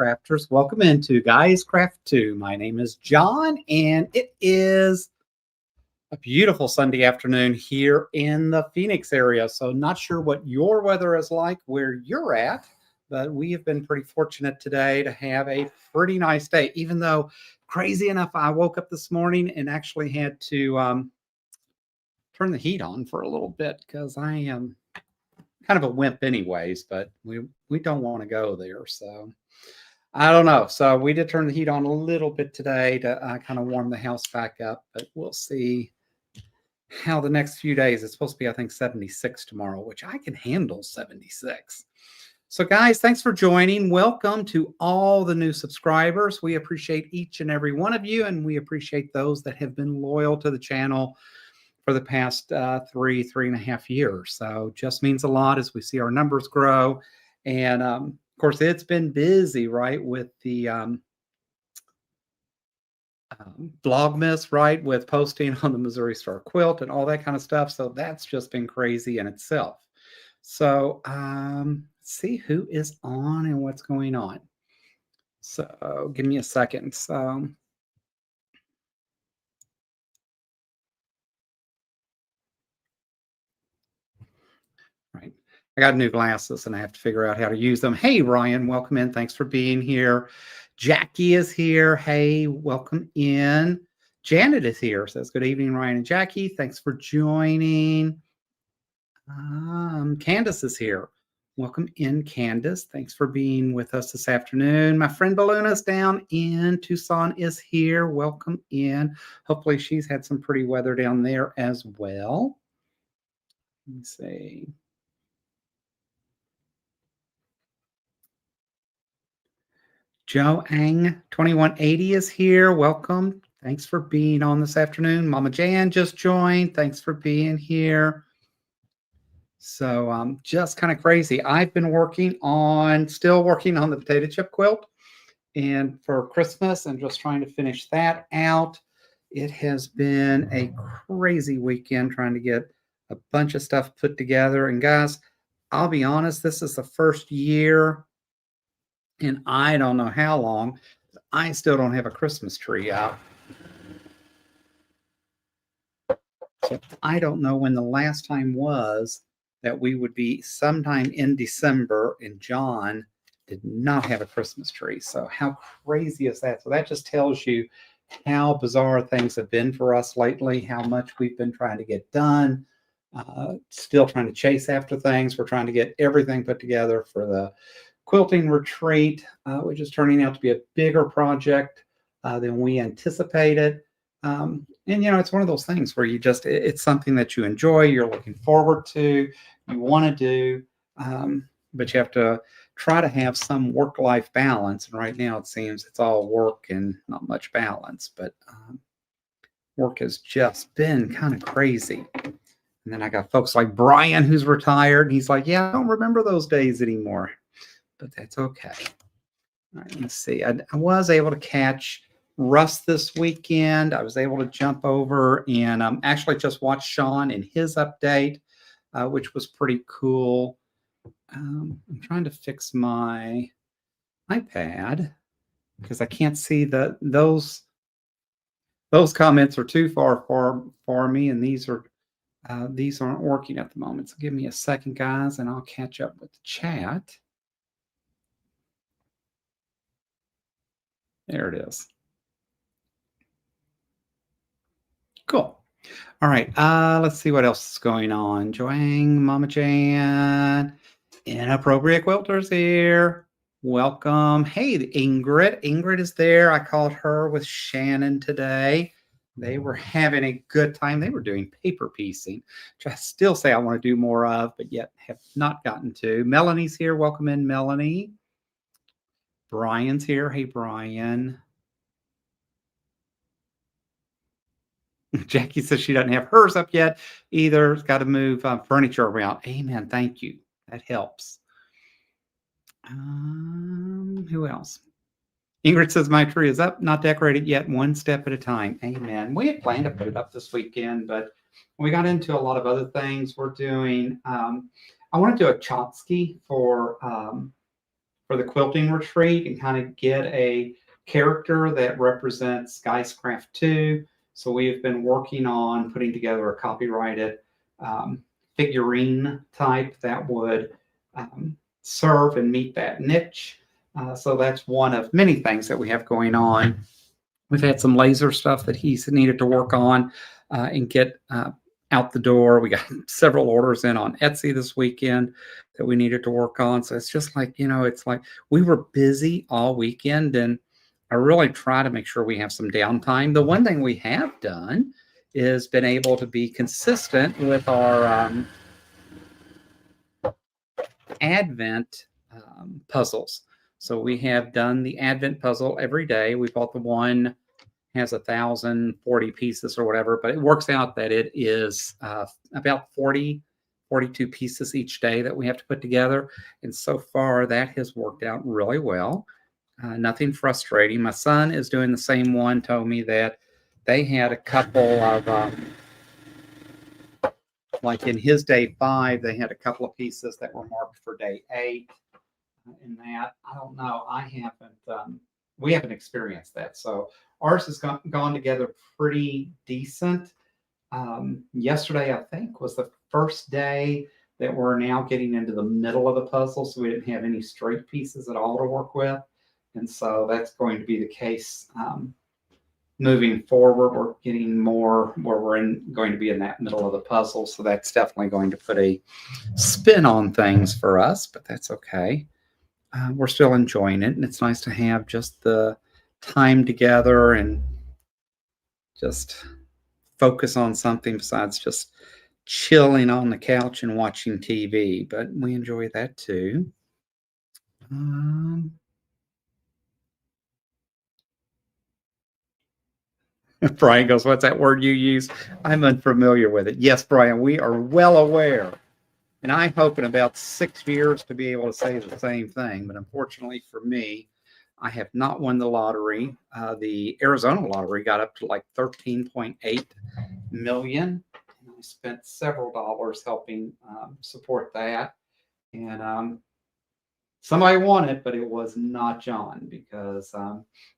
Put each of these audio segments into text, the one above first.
crafters. Welcome into Guys Craft 2. My name is John, and it is a beautiful Sunday afternoon here in the Phoenix area. So not sure what your weather is like where you're at, but we have been pretty fortunate today to have a pretty nice day, even though crazy enough, I woke up this morning and actually had to turn the heat on for a little bit because I am kind of a wimp anyways, but we don't want to go there. So I don't know. So we did turn the heat on a little bit today to kind of warm the house back up, but we'll see how the next few days. It's supposed to be, I think, 76 tomorrow, which I can handle 76. So guys, thanks for joining. Welcome to all the new subscribers. We appreciate each and every one of you, and we appreciate those that have been loyal to the channel for the past 3.5 years. So just means a lot as we see our numbers grow. And of course, it's been busy, right, with the Vlogmas, right, with posting on the Missouri Star Quilt and all that kind of stuff. So that's just been crazy in itself. So let's see who is on and what's going on. So give me a second. So right. I got new glasses and I have to figure out how to use them. Hey, Ryan, welcome in. Thanks for being here. Jackie is here. Hey, welcome in. Janet is here. Says, good evening, Ryan and Jackie. Thanks for joining. Candace is here. Welcome in, Candace. Thanks for being with us this afternoon. My friend Ballona's down in Tucson is here. Welcome in. Hopefully she's had some pretty weather down there as well. Let me see. Joe Ang 2180 is here. Welcome. Thanks for being on this afternoon. Mama Jan just joined. Thanks for being here. So just kind of crazy. I've been still working on the potato chip quilt and for Christmas and just trying to finish that out. It has been a crazy weekend trying to get a bunch of stuff put together. And guys, I'll be honest, this is the first year and I don't know how long, I still don't have a Christmas tree out. So I don't know when the last time was that we would be sometime in December and John did not have a Christmas tree. So how crazy is that? So that just tells you how bizarre things have been for us lately, how much we've been trying to get done, still trying to chase after things. We're trying to get everything put together for the quilting retreat, which is turning out to be a bigger project than we anticipated. And, you know, it's one of those things where it's something that you enjoy, you're looking forward to, you want to do, but you have to try to have some work-life balance. And right now it seems it's all work and not much balance, but work has just been kind of crazy. And then I got folks like Brian, who's retired. And he's like, yeah, I don't remember those days anymore, but that's okay. All right, let's see. I was able to catch Russ this weekend. I was able to jump over and actually just watch Sean and his update, which was pretty cool. I'm trying to fix my iPad because I can't see those comments are too far for me, and these aren't working at the moment. So give me a second, guys, and I'll catch up with the chat. There it is. Cool. All right. Let's see what else is going on. Joang, Mama Jan, Inappropriate Quilters here. Welcome. Hey, Ingrid. Ingrid is there. I called her with Shannon today. They were having a good time. They were doing paper piecing, which I still say I want to do more of, but yet have not gotten to. Melanie's here. Welcome in, Melanie. Brian's here. Hey, Brian. Jackie says she doesn't have hers up yet either. It's got to move furniture around. Amen. Thank you. That helps. Who else? Ingrid says my tree is up, not decorated yet, one step at a time. Amen. We had planned to put it up this weekend, but we got into a lot of other things we're doing. I want to do a Chotsky for for the quilting retreat and kind of get a character that represents Geistcraft 2. So we have been working on putting together a copyrighted figurine type that would serve and meet that niche. So that's one of many things that we have going on. We've had some laser stuff that he's needed to work on and get out the door. We got several orders in on Etsy this weekend that we needed to work on. So it's just like, it's like we were busy all weekend, and I really try to make sure we have some downtime. The one thing we have done is been able to be consistent with our Advent puzzles. So we have done the Advent puzzle every day. We bought the one has 1,040 pieces or whatever, but it works out that it is about 42 pieces each day that we have to put together. And so far that has worked out really well. Nothing frustrating. My son is doing the same one, told me that they had a couple of, like in his day 5, they had a couple of pieces that were marked for day 8. In that, I don't know. We haven't experienced that. So ours has gone together pretty decent. Yesterday, I think, was the first day that we're now getting into the middle of the puzzle. So we didn't have any straight pieces at all to work with. And so that's going to be the case moving forward. We're getting more where we're going to be in that middle of the puzzle. So that's definitely going to put a spin on things for us, but that's okay. We're still enjoying it, and it's nice to have just the time together and just focus on something besides just chilling on the couch and watching TV. But we enjoy that too. Brian goes, "What's that word you use?" I'm unfamiliar with it. Yes, Brian, we are well aware. And I hope in about 6 years to be able to say the same thing. But unfortunately for me, I have not won the lottery. The Arizona lottery got up to like 13.8 million. And I spent several dollars helping support that. And somebody won it, but it was not John, because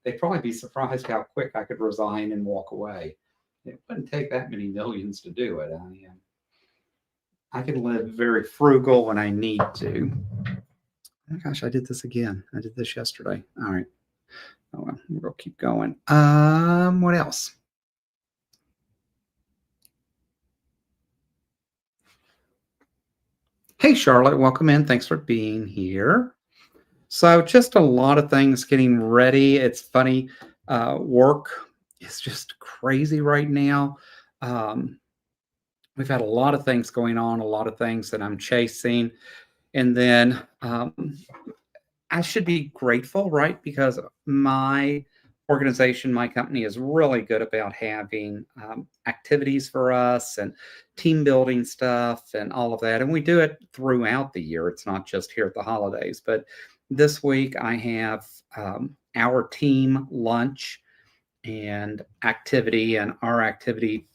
they'd probably be surprised how quick I could resign and walk away. It wouldn't take that many millions to do it. I can live very frugal when I need to. Oh my gosh, I did this again. I did this yesterday. All right. Oh well, we'll keep going. What else? Hey, Charlotte, welcome in. Thanks for being here. So just a lot of things getting ready. It's funny. Work is just crazy right now. We've had a lot of things going on, a lot of things that I'm chasing. And then I should be grateful, right? Because my organization, my company is really good about having activities for us and team building stuff and all of that. And we do it throughout the year. It's not just here at the holidays. But this week I have our team lunch and activity. And our activity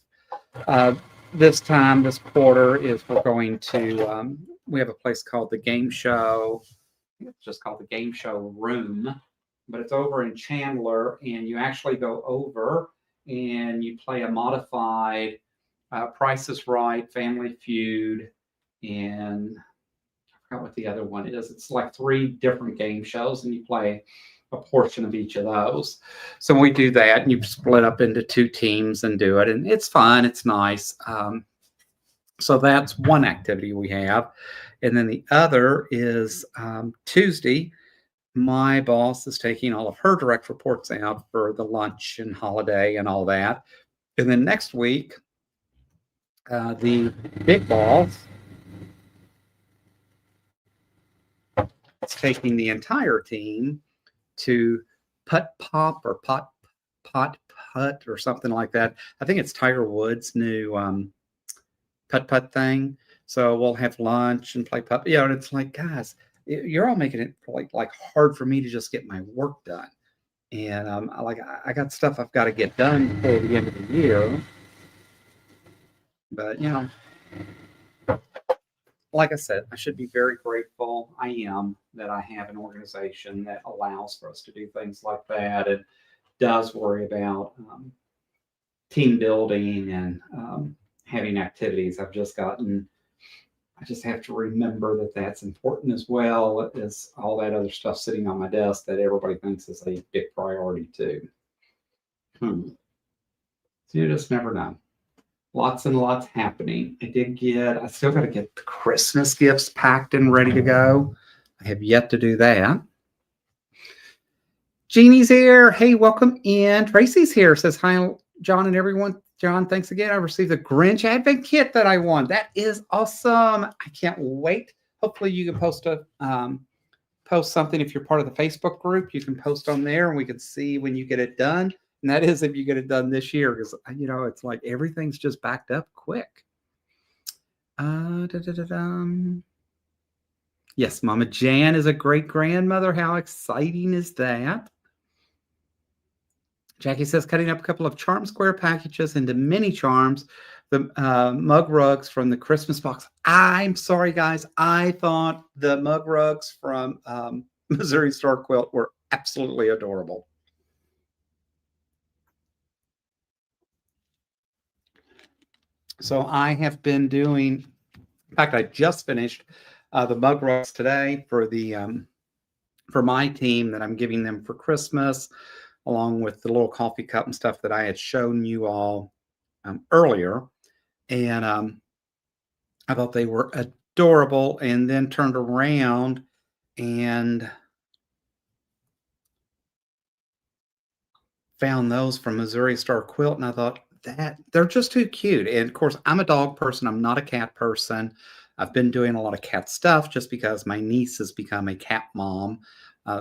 this quarter, is we're going to, we have a place called the Game Show. It's just called the Game Show Room, but it's over in Chandler, and you actually go over and you play a modified Price is Right, Family Feud, and I forgot what the other one is. It's like 3 different game shows, and you play a portion of each of those. So we do that, and you split up into 2 teams and do it, and it's fun. It's nice. So that's one activity we have. And then the other is Tuesday, my boss is taking all of her direct reports out for the lunch and holiday and all that. And then next week, the big boss is taking the entire team to putt pop or pot putt or something like that. I think it's Tiger Woods' new putt thing. So we'll have lunch and play putt. And it's like, guys, you're all making it like hard for me to just get my work done. And I got stuff I've got to get done before the end of the year. But like I said, I should be very grateful. I am that I have an organization that allows for us to do things like that and does worry about team building and having activities. I just have to remember that that's important as well as all that other stuff sitting on my desk that everybody thinks is a big priority too. So you just never know. Lots and lots happening. I still got to get the Christmas gifts packed and ready to go. I have yet to do that. Jeannie's here. Hey, welcome in. Tracy's here. Says hi, John and everyone. John, thanks again. I received the Grinch Advent Kit that I won. That is awesome. I can't wait. Hopefully you can post something. If you're part of the Facebook group, you can post on there and we can see when you get it done. And that is if you get it done this year, because, it's like everything's just backed up quick. Yes, Mama Jan is a great grandmother. How exciting is that? Jackie says, cutting up a couple of charm square packages into mini charms, the mug rugs from the Christmas box. I'm sorry, guys. I thought the mug rugs from Missouri Star Quilt were absolutely adorable. So I have been doing, in fact, I just finished the mug rugs today for for my team that I'm giving them for Christmas, along with the little coffee cup and stuff that I had shown you all earlier. And I thought they were adorable, and then turned around and found those from Missouri Star Quilt. And I thought that they're just too cute. And of course, I'm a dog person. I'm not a cat person. I've been doing a lot of cat stuff just because my niece has become a cat mom.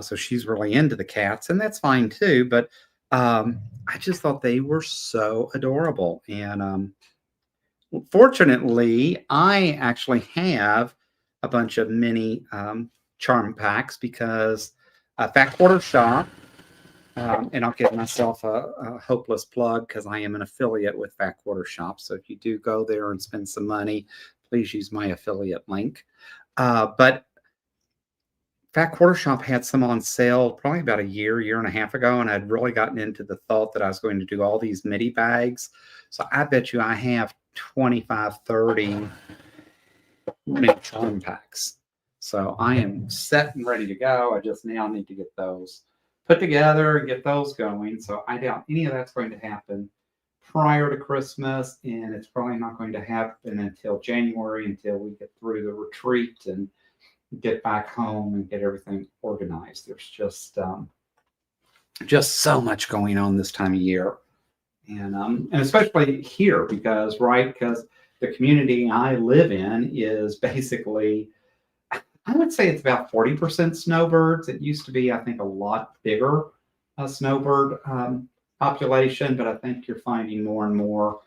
So she's really into the cats, and that's fine too. But I just thought they were so adorable. And fortunately, I actually have a bunch of mini charm packs because Fat Quarter Shop, and I'll give myself a hopeless plug because I am an affiliate with Fat Quarter Shop. So if you do go there and spend some money, please use my affiliate link. But Fat Quarter Shop had some on sale probably about a year and a half ago, and I'd really gotten into the thought that I was going to do all these mini bags. So I bet you I have 25, 30 mini charm packs. So I am set and ready to go. I just now need to get those put together and get those going. So I doubt any of that's going to happen prior to Christmas, and it's probably not going to happen until January, until we get through the retreat and get back home and get everything organized. There's just so much going on this time of year, and especially here because the community I live in is basically, I would say it's about 40% snowbirds. It used to be, I think, a lot bigger snowbird population, but I think you're finding more and more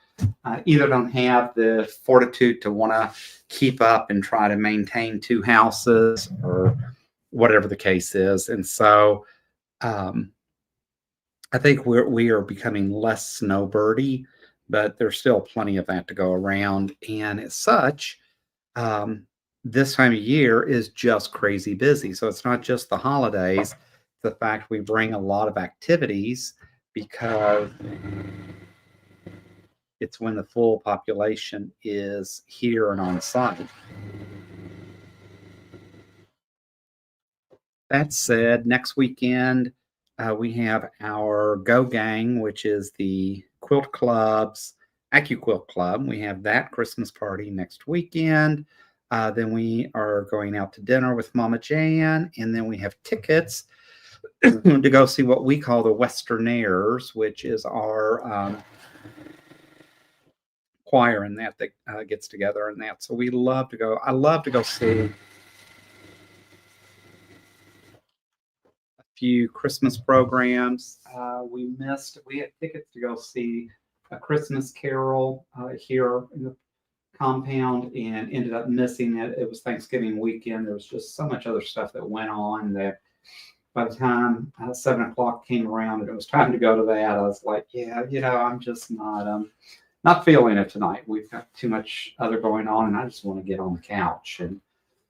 either don't have the fortitude to want to keep up and try to maintain two houses or whatever the case is. And so I think we are becoming less snowbirdy, but there's still plenty of that to go around. And as such, this time of year is just crazy busy. So it's not just the holidays. The fact we bring a lot of activities because it's when the full population is here and on site. That said, next weekend, we have our Go Gang, which is the Quilt Club's AccuQuilt Club. We have that Christmas party next weekend. Then we are going out to dinner with Mama Jan, and then we have tickets to go see what we call the Westernaires, which is our choir and that gets together and that. So we love to go. I love to go see a few Christmas programs. We had tickets to go see a Christmas Carol here in the compound and ended up missing it. It was Thanksgiving weekend. There was just so much other stuff that went on that by the time 7 o'clock came around and it was time to go to that, I was like, yeah, I'm just not not feeling it tonight. We've got too much other going on, and I just want to get on the couch. And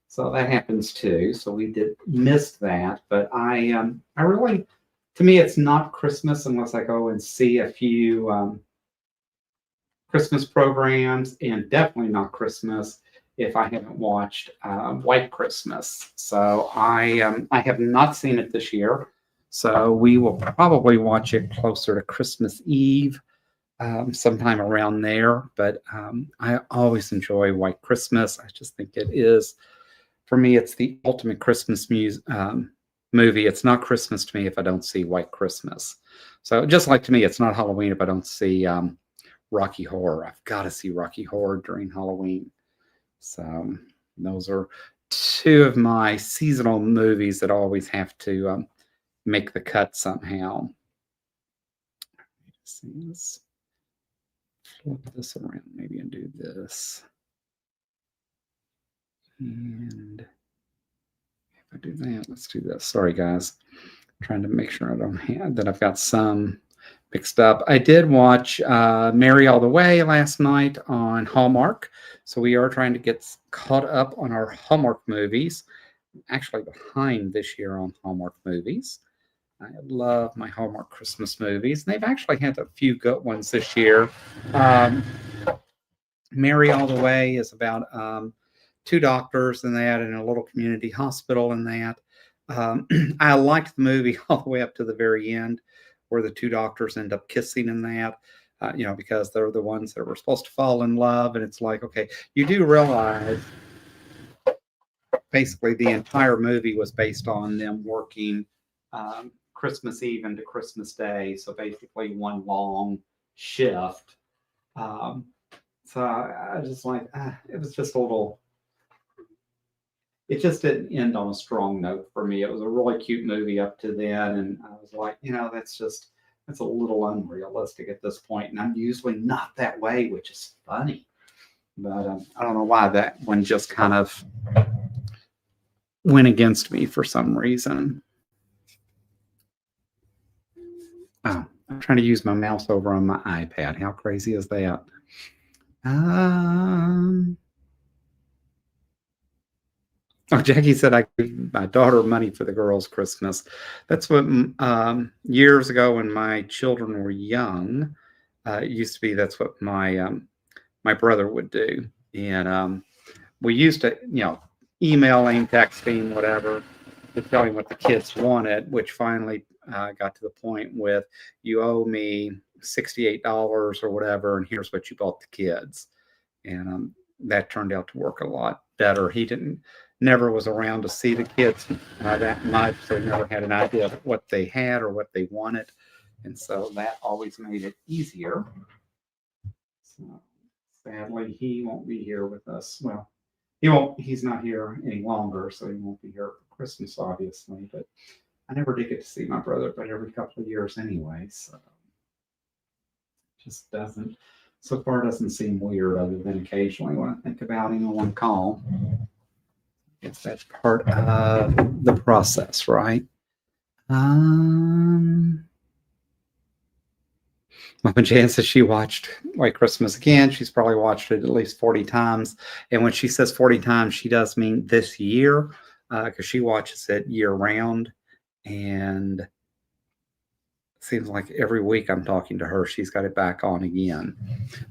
so that happens too. So we did miss that, but I really, to me, it's not Christmas unless I go and see a few Christmas programs, and definitely not Christmas if I haven't watched White Christmas. So I have not seen it this year. So we will probably watch it closer to Christmas Eve, sometime around there. But I always enjoy White Christmas. I just think it is, for me, it's the ultimate Christmas movie. It's not Christmas to me if I don't see White Christmas. So just like to me, it's not Halloween if I don't see Rocky Horror. I've got to see Rocky Horror during Halloween. So those are two of my seasonal movies that always have to make the cut somehow. Let's flip this around maybe and do this. And if I do that, let's do this. Sorry, guys. I'm trying to make sure I don't have that. I've got some mixed up. I did watch Mary All the Way last night on Hallmark. So we are trying to get caught up on our Hallmark movies. I'm actually behind this year on Hallmark movies. I love my Hallmark Christmas movies. And they've actually had a few good ones this year. Mary All the Way is about two doctors and that in a little community hospital and that. I liked the movie all the way up to the very end, where the two doctors end up kissing in that, because they're the ones that were supposed to fall in love. And it's like, okay, you do realize basically the entire movie was based on them working Christmas Eve into Christmas Day. So basically one long shift. So I just like, it was just a little, it just didn't end on a strong note for me. It was a really cute movie up to then. And I was like, that's a little unrealistic at this point. And I'm usually not that way, which is funny. But I don't know why that one just kind of went against me for some reason. Oh, I'm trying to use my mouse over on my iPad. How crazy is that? Oh, Jackie said I gave my daughter money for the girls' Christmas. That's what years ago when my children were young, it used to be that's what my brother would do. And we used to, emailing, texting, whatever, to tell him what the kids wanted, which finally got to the point with, you owe me $68 or whatever, and here's what you bought the kids. And that turned out to work a lot better. He never was around to see the kids that much, so he never had an idea of what they had or what they wanted. And so that always made it easier. So sadly, he won't be here with us. Well, he's not here any longer, so he won't be here for Christmas, obviously. But I never did get to see my brother, but every couple of years anyway. So just so far doesn't seem weird, other than occasionally when I think about him on one call. It's that's part of the process, right? Mama Jan says she watched White Christmas again. She's probably watched it at least 40 times. And when she says 40 times, she does mean this year, because she watches it year round. And it seems like every week I'm talking to her, she's got it back on again.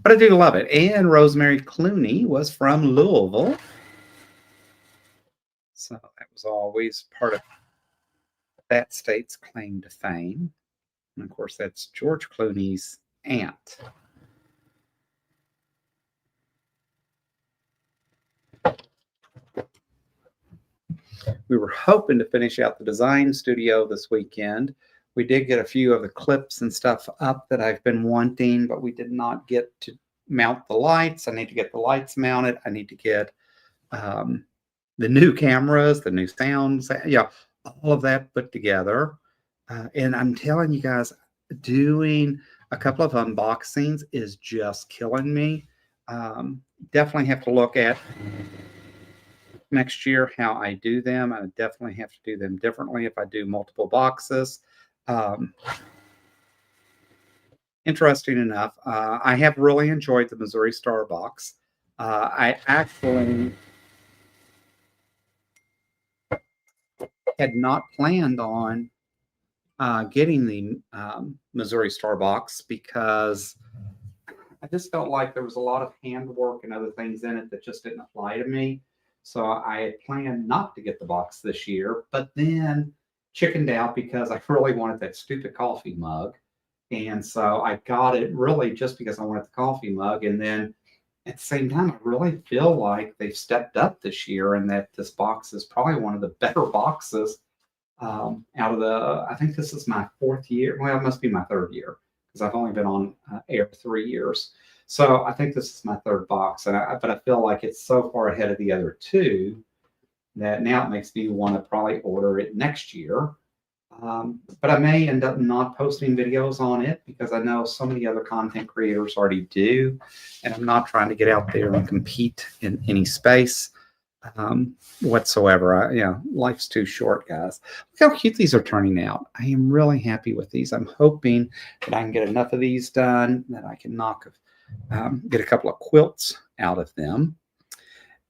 But I do love it. And Rosemary Clooney was from Louisville. So that was always part of that state's claim to fame. And of course, that's George Clooney's aunt. We were hoping to finish out the design studio this weekend. We did get a few of the clips and stuff up that I've been wanting, but we did not get to mount the lights. I need to get the lights mounted. I need to get the new cameras, the new sounds, all of that put together. And I'm telling you guys, doing a couple of unboxings is just killing me. Definitely have to look at next year how I do them. I definitely have to do them differently if I do multiple boxes. interesting enough, I have really enjoyed the Missouri Star box. I actually had not planned on getting the Missouri Star box because I just felt like there was a lot of handwork and other things in it that just didn't apply to me. So I had planned not to get the box this year, but then chickened out because I really wanted that stupid coffee mug. And so I got it really just because I wanted the coffee mug. And then at the same time, I really feel like they've stepped up this year and that this box is probably one of the better boxes out of the, I think this is my fourth year. Well, it must be my third year because I've only been on air 3 years. So I think this is my third box, but I feel like it's so far ahead of the other two that now it makes me want to probably order it next year. But I may end up not posting videos on it because I know so many other content creators already do, and I'm not trying to get out there and compete in any space whatsoever. Life's too short, guys. Look how cute these are turning out. I am really happy with these. I'm hoping that I can get enough of these done that I can get a couple of quilts out of them.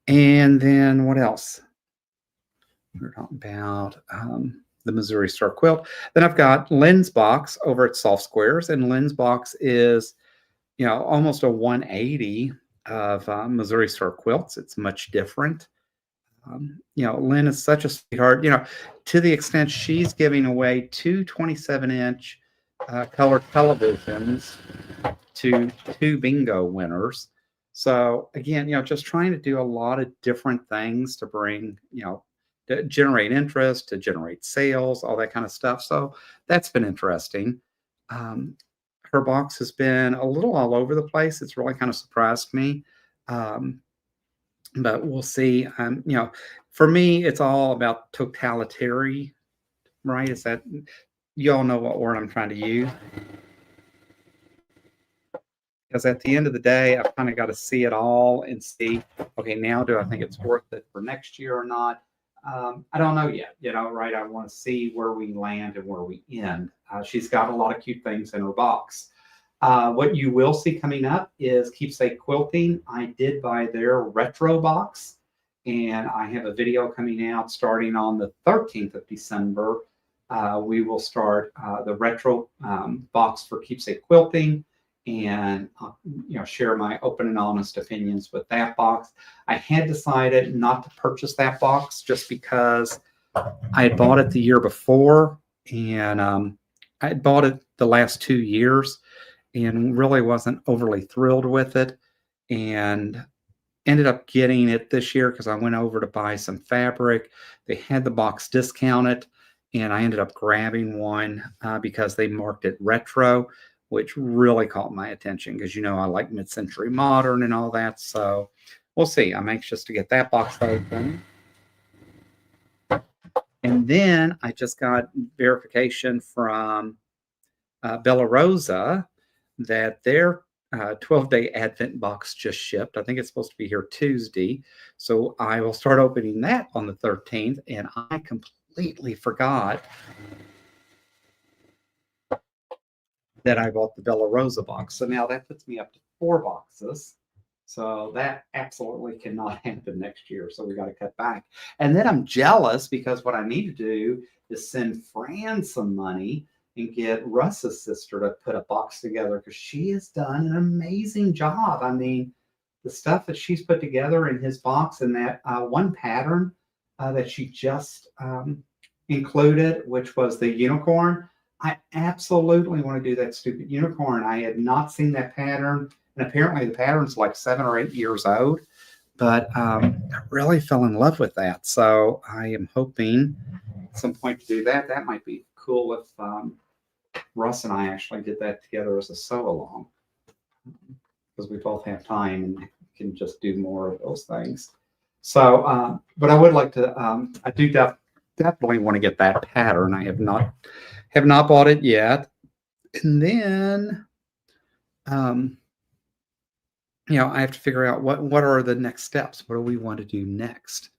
And then what else? We're talking about the Missouri Star quilt. Then I've got Lynn's box over at Soft Squares, and Lynn's box is, almost a 180 of Missouri Star quilts. It's much different. Lynn is such a sweetheart, to the extent she's giving away two 27-inch color televisions to two bingo winners. So again, just trying to do a lot of different things to bring, to generate interest, to generate sales, all that kind of stuff. So that's been interesting. Her box has been a little all over the place. It's really kind of surprised me. But we'll see. For me, it's all about totalitarian, right? Is that, you all know what word I'm trying to use? Because at the end of the day, I've kind of got to see it all and see, okay, now do I think it's worth it for next year or not? I don't know yet, right? I want to see where we land and where we end. She's got a lot of cute things in her box. What you will see coming up is Keepsake Quilting. I did buy their retro box, and I have a video coming out starting on the 13th of December. We will start the retro box for Keepsake Quilting, and share my open and honest opinions with that box. I had decided not to purchase that box just because I had bought it the year before, and I had bought it the last 2 years and really wasn't overly thrilled with it, and ended up getting it this year because I went over to buy some fabric. They had the box discounted, and I ended up grabbing one because they marked it retro, which really caught my attention because I like mid-century modern and all that. So we'll see. I'm anxious to get that box open. And then I just got verification from Bella Rosa that their 12-day Advent box just shipped. I think it's supposed to be here Tuesday. So I will start opening that on the 13th. And I completely forgot that I bought the Bella Rosa box. So now that puts me up to 4 boxes. So that absolutely cannot happen next year. So we got to cut back. And then I'm jealous because what I need to do is send Fran some money and get Russ's sister to put a box together because she has done an amazing job. I mean, the stuff that she's put together in his box and that one pattern that she just included, which was the unicorn. I absolutely want to do that stupid unicorn. I had not seen that pattern, and apparently the pattern's like 7 or 8 years old, but I really fell in love with that. So I am hoping at some point to do that. That might be cool if Russ and I actually did that together as a sew-along, because we both have time and can just do more of those things. So, but I would like to, I do definitely want to get that pattern. I have not bought it yet. And then, I have to figure out what are the next steps. What do we want to do next?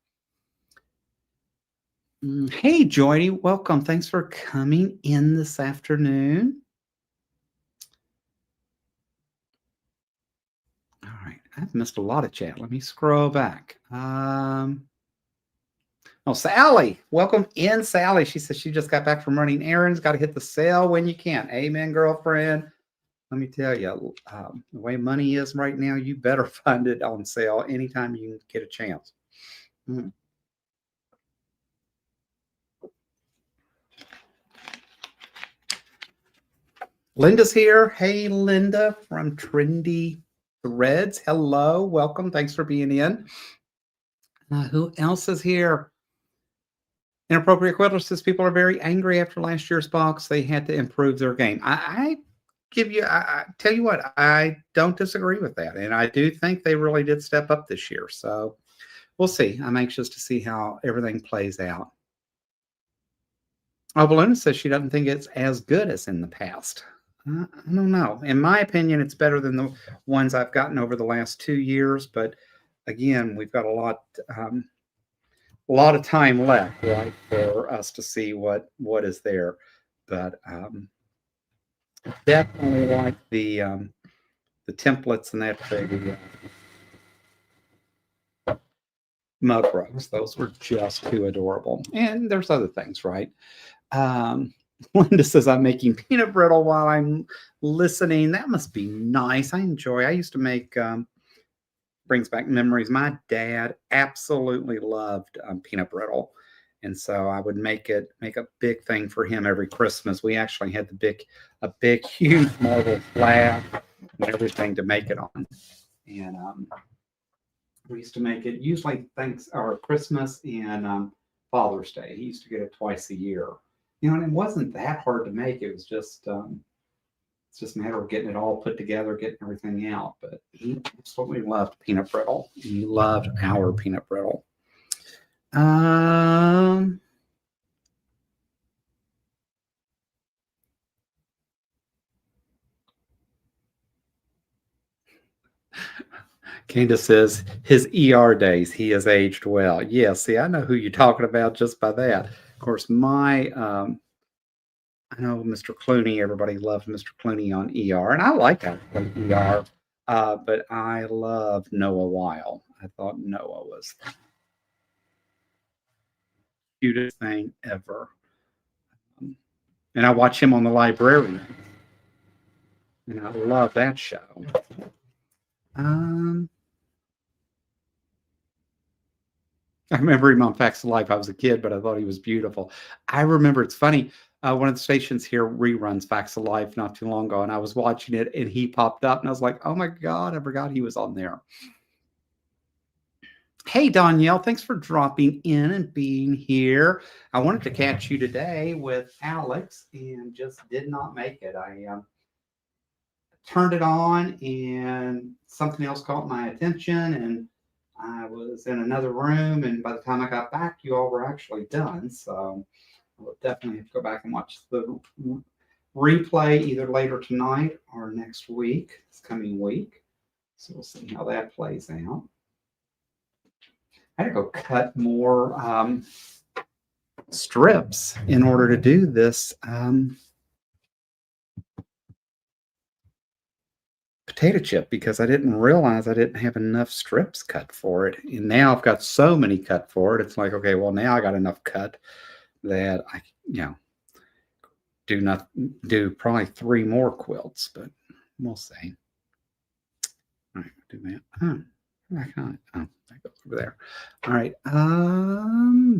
Hey, Joy, welcome. Thanks for coming in this afternoon. I've missed a lot of chat. Let me scroll back. Oh, Sally, welcome in, Sally. She says she just got back from running errands. Got to hit the sale when you can. Amen, girlfriend. Let me tell you, the way money is right now, you better find it on sale anytime you get a chance. Mm. Linda's here. Hey, Linda from Trendy Threads. Hello, welcome. Thanks for being in. Who else is here? Inappropriate Quitter says people are very angry after last year's box. They had to improve their game. I tell you what, I don't disagree with that. And I do think they really did step up this year. So we'll see. I'm anxious to see how everything plays out. Oh, Balloon says she doesn't think it's as good as in the past. I don't know. In my opinion, it's better than the ones I've gotten over the last 2 years. But again, we've got a lot of time left, right, for us to see what is there. But definitely like the templates and that for the mug rugs. Those were just too adorable. And there's other things, right? Linda says I'm making peanut brittle while I'm listening. That must be nice. I used to make brings back memories. My dad absolutely loved peanut brittle. And so I would make a big thing for him every Christmas. We actually had a big, huge marble slab and everything to make it on. And we used to make it usually Christmas and Father's Day. He used to get it twice a year. And it wasn't that hard to make. It was just it's just a matter of getting it all put together, getting everything out. But he absolutely loved peanut brittle. He loved our peanut brittle. Candace says his ER days, he has aged well. Yeah, see, I know who you're talking about just by that. Of course, I know Mr. Clooney, everybody loved Mr. Clooney on ER, and I like that ER, but I love Noah Weil. I thought Noah was the cutest thing ever. And I watch him on The Librarian, and I love that show. I remember him on Facts of Life. I was a kid, but I thought he was beautiful. I remember, it's funny, one of the stations here reruns Facts of Life not too long ago, and I was watching it, and he popped up, and I was like, oh my God, I forgot he was on there. Hey, Danielle, thanks for dropping in and being here. I wanted to catch you today with Alex and just did not make it. I turned it on, and something else caught my attention, and I was in another room, and by the time I got back, you all were actually done. So I will definitely have to go back and watch the replay either later tonight or next week, this coming week. So we'll see how that plays out. I had to go cut more strips in order to do this potato chip because I didn't realize I didn't have enough strips cut for it. And now I've got so many cut for it. It's like, okay, well, now I got enough cut that I, do probably 3 more quilts, but we'll see. All right, do that. That goes over there. All right.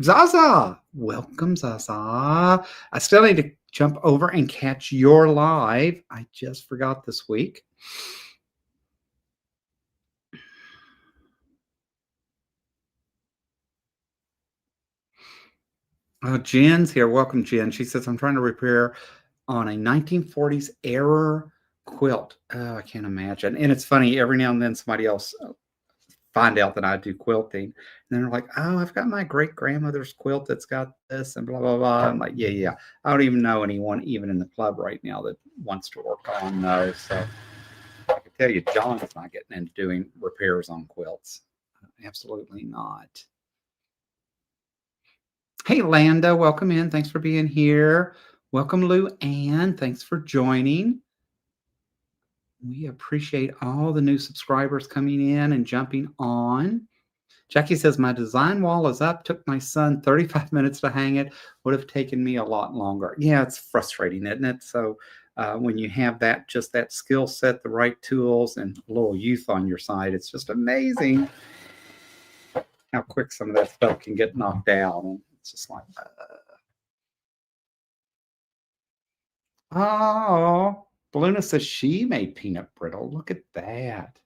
Zaza. Welcome, Zaza. I still need to jump over and catch your live. I just forgot this week. Jen's here. Welcome, Jen. She says, I'm trying to repair on a 1940s era quilt. Oh, I can't imagine. And it's funny, every now and then somebody else find out that I do quilting. And then they're like, oh, I've got my great grandmother's quilt that's got this and blah, blah, blah. I'm like, yeah. I don't even know anyone, even in the club right now, that wants to work on those. So I can tell you, John's not getting into doing repairs on quilts. Absolutely not. Hey, Landa, welcome in. Thanks for being here. Welcome, Lou Ann. Thanks for joining. We appreciate all the new subscribers coming in and jumping on. Jackie says, my design wall is up. Took my son 35 minutes to hang it. Would have taken me a lot longer. Yeah, it's frustrating, isn't it? So when you have just that skill set, the right tools, and a little youth on your side, it's just amazing how quick some of that stuff can get knocked out. And it's just like, oh, Baluna says she made peanut brittle. Look at that.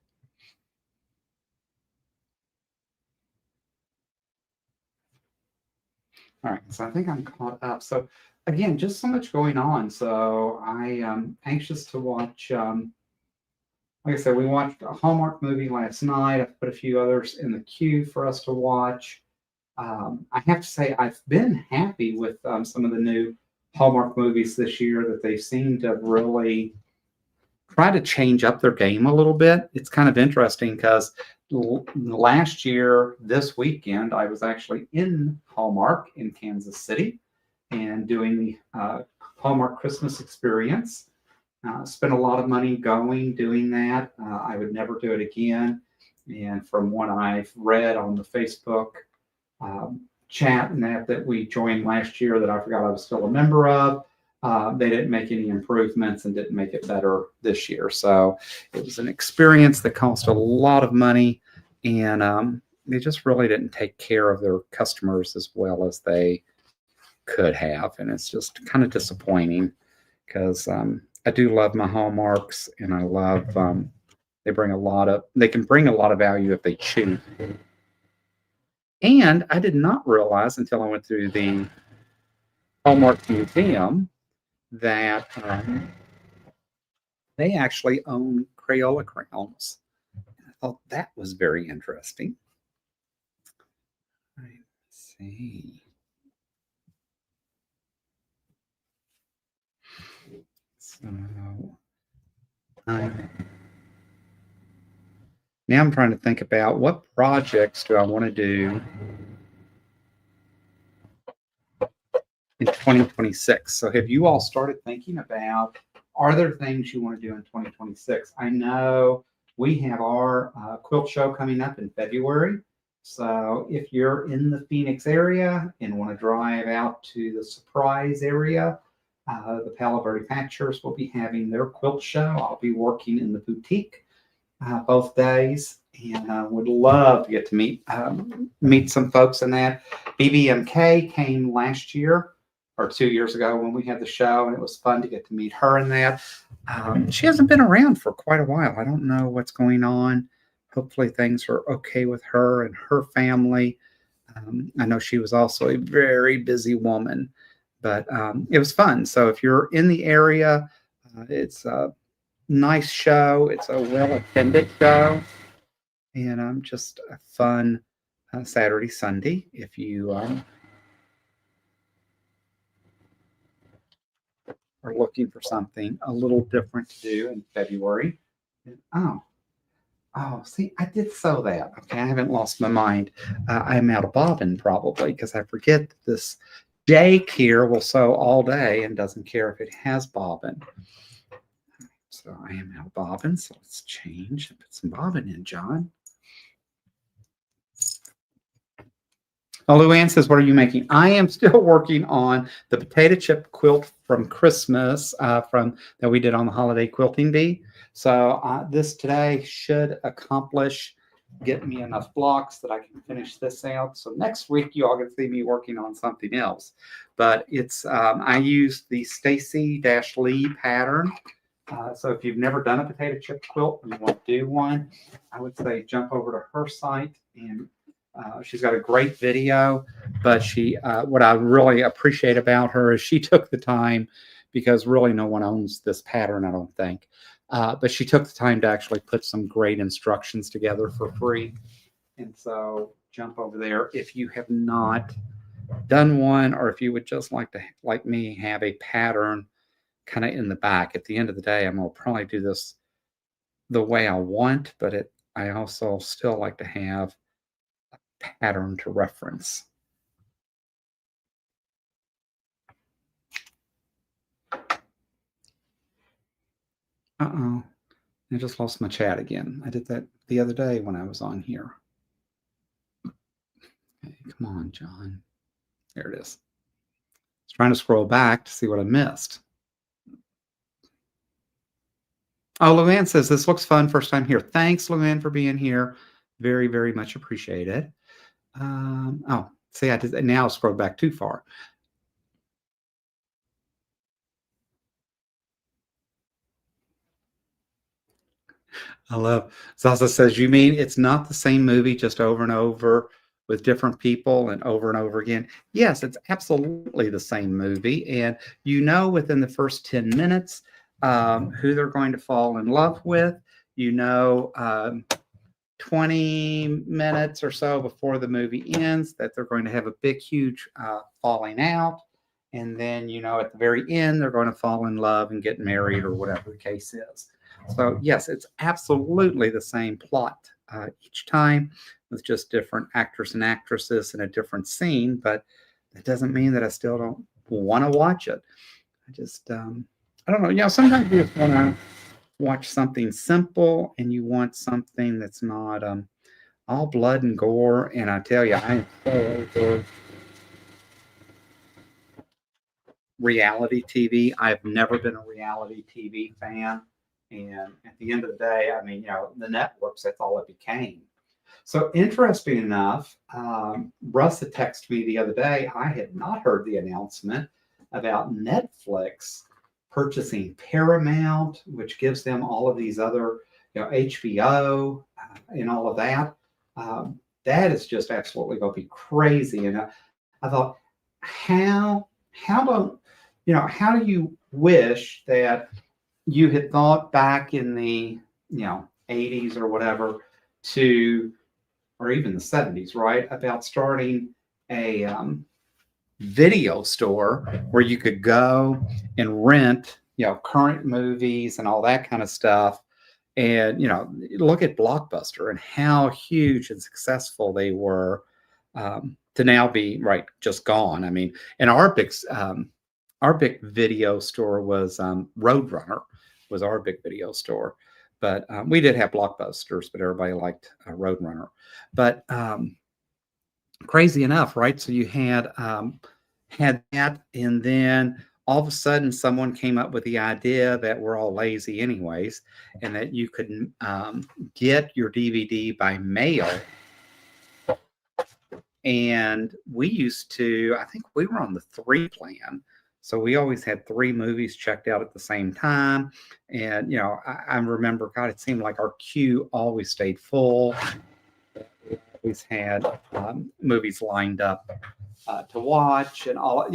All right, so I think I'm caught up. So again, just so much going on. So I am anxious to watch. Like I said, we watched a Hallmark movie last night. I've put a few others in the queue for us to watch. I have to say, I've been happy with some of the new Hallmark movies this year that they seem to really try to change up their game a little bit. It's kind of interesting because last year, this weekend, I was actually in Hallmark in Kansas City and doing the Hallmark Christmas experience. Spent a lot of money doing that. I would never do it again. And from what I've read on the Facebook chat and that we joined last year that I forgot I was still a member of, they didn't make any improvements and didn't make it better this year. So it was an experience that cost a lot of money, and they just really didn't take care of their customers as well as they could have. And it's just kind of disappointing because I do love my Hallmarks, and I love they can bring a lot of value if they choose. And I did not realize until I went through the Hallmark Museum that they actually own Crayola crayons. I thought that was very interesting. Let's see. So now I'm trying to think about what projects do I want to do in 2026. So have you all started thinking about, are there things you want to do in 2026? I know we have our quilt show coming up in February. So if you're in the Phoenix area and want to drive out to the Surprise area, the Palo Verde Patchers will be having their quilt show. I'll be working in the boutique both days, and would love to get to meet some folks in that. BBMK came last year or 2 years ago when we had the show, and it was fun to get to meet her in that. She hasn't been around for quite a while. I don't know what's going on. Hopefully things are okay with her and her family. I know she was also a very busy woman, but it was fun. So if you're in the area, it's a nice show. It's a well-attended show, and just a fun Saturday, Sunday. If you are looking for something a little different to do in February. See, I did sew that. Okay, I haven't lost my mind. I'm out of bobbin probably because I forget that this Jake here will sew all day and doesn't care if it has bobbin. So I am out of bobbin. So let's change and put some bobbin in, John. Oh, Luann says, what are you making? I am still working on the potato chip quilt from Christmas from that we did on the holiday quilting bee. So this today should accomplish get me enough blocks that I can finish this out. So next week you all get to see me working on something else. But it's I used the Stacy-Lee pattern. So if you've never done a potato chip quilt and you want to do one, I would say jump over to her site, and she's got a great video. But what I really appreciate about her is she took the time, because really no one owns this pattern, I don't think. But she took the time to actually put some great instructions together for free. And so jump over there if you have not done one, or if you would just like me, have a pattern kind of in the back. At the end of the day, I'm going to probably do this the way I want, but I also still like to have a pattern to reference. Uh-oh. I just lost my chat again. I did that the other day when I was on here. Okay, come on, John. There it is. I was trying to scroll back to see what I missed. Oh, Luann says, this looks fun. First time here. Thanks, Luann, for being here. Very, very much appreciated. Oh, see, I did now scroll back too far. I love Zaza says, you mean it's not the same movie just over and over with different people and over again? Yes, it's absolutely the same movie. And you know within the first 10 minutes who they're going to fall in love with. You know 20 minutes or so before the movie ends that they're going to have a big, huge falling out. And then, you know, at the very end, they're going to fall in love and get married or whatever the case is. So, yes, it's absolutely the same plot each time with just different actors and actresses in a different scene. But that doesn't mean that I still don't want to watch it. I just, I don't know. You know, sometimes you just want to watch something simple and you want something that's not all blood and gore. And I tell you, I am so over reality TV. I've never been a reality TV fan. And at the end of the day, I mean, you know, the networks, that's all it became. So interesting enough, Russ had texted me the other day. I had not heard the announcement about Netflix purchasing Paramount, which gives them all of these other, you know, HBO and all of that. That is just absolutely going to be crazy. And I thought, how do how do you wish that you had thought back in the 80s or whatever to or even the 70s, right, about starting a video store where you could go and rent, current movies and all that kind of stuff. And, look at Blockbuster and how huge and successful they were to now be, right, just gone. I mean, and our big video store was Roadrunner was our big video store. But we did have Blockbusters, but everybody liked Roadrunner. But crazy enough, right? So you had that, and then all of a sudden someone came up with the idea that we're all lazy anyways, and that you could get your DVD by mail. And we used to, I think we were on the 3 plan. So we always had 3 movies checked out at the same time. And, I remember, God, it seemed like our queue always stayed full. We always had movies lined up to watch and all,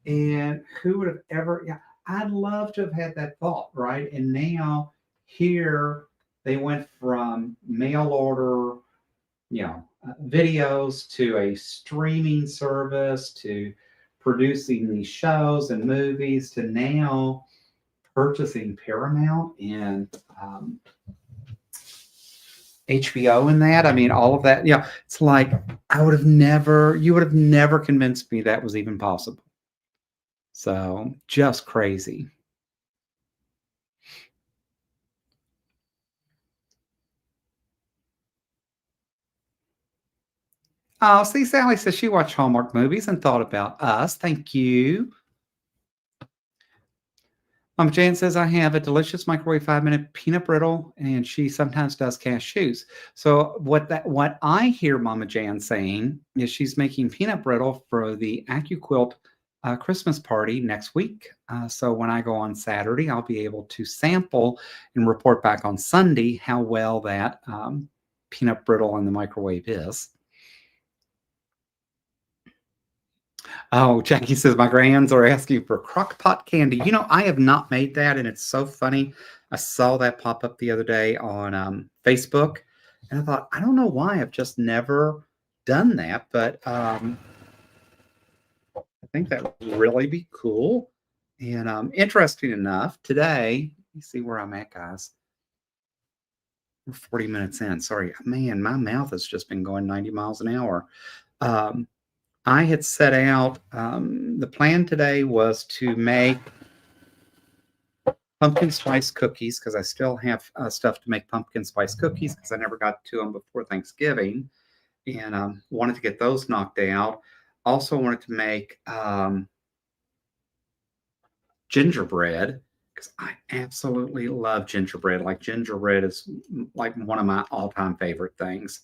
and who would have ever, I'd love to have had that thought, right? And now here they went from mail order, videos to a streaming service to producing these shows and movies to now purchasing Paramount and HBO and that. I mean, all of that. It's like you would have never convinced me that was even possible. So just crazy. Oh, see, Sally says she watched Hallmark movies and thought about us. Thank you. Jan says, I have a delicious microwave 5-minute peanut brittle, and she sometimes does cashews. So what I hear Mama Jan saying is she's making peanut brittle for the AccuQuilt Christmas party next week. So when I go on Saturday, I'll be able to sample and report back on Sunday how well that peanut brittle in the microwave is. Oh, Jackie says my grands are asking for crock pot candy. I have not made that, and it's so funny. I saw that pop up the other day on Facebook, and I thought, I don't know why I've just never done that, but I think that would really be cool. And interesting enough, today, let me see where I'm at, guys. We're 40 minutes in. Sorry, man, my mouth has just been going 90 miles an hour. I had set out, the plan today was to make pumpkin spice cookies because I still have stuff to make pumpkin spice cookies because I never got to them before Thanksgiving, and wanted to get those knocked out. Also wanted to make gingerbread because I absolutely love gingerbread. Like gingerbread is like one of my all-time favorite things.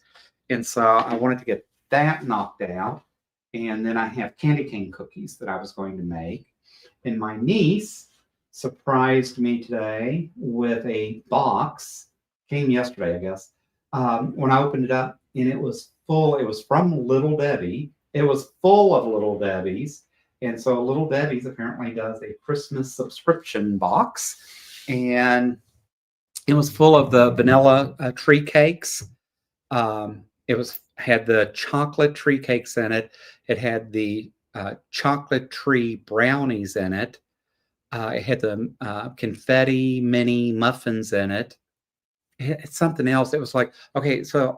And so I wanted to get that knocked out. And then I have candy cane cookies that I was going to make. And my niece surprised me today with a box, came yesterday, I guess. When I opened it up, and it was full, it was from Little Debbie. It was full of Little Debbie's. And so Little Debbie's apparently does a Christmas subscription box. And it was full of the vanilla tree cakes. It was had the chocolate tree cakes in it. It had the chocolate tree brownies in it. It had the confetti mini muffins in it. It's something else. It was like, okay, so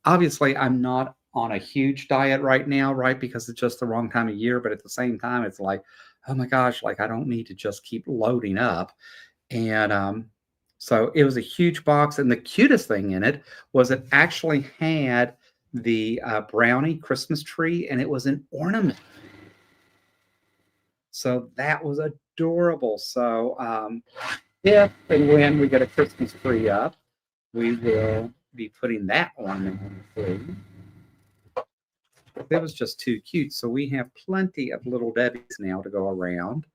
obviously I'm not on a huge diet right now, right? Because it's just the wrong time of year. But at the same time, it's like, oh my gosh, like I don't need to just keep loading up. And so it was a huge box. And the cutest thing in it was it actually had the brownie Christmas tree, and it was an ornament. So that was adorable. So if and when we get a Christmas tree up, we will be putting that ornament on the tree. It was just too cute. So we have plenty of Little Debbie's now to go around.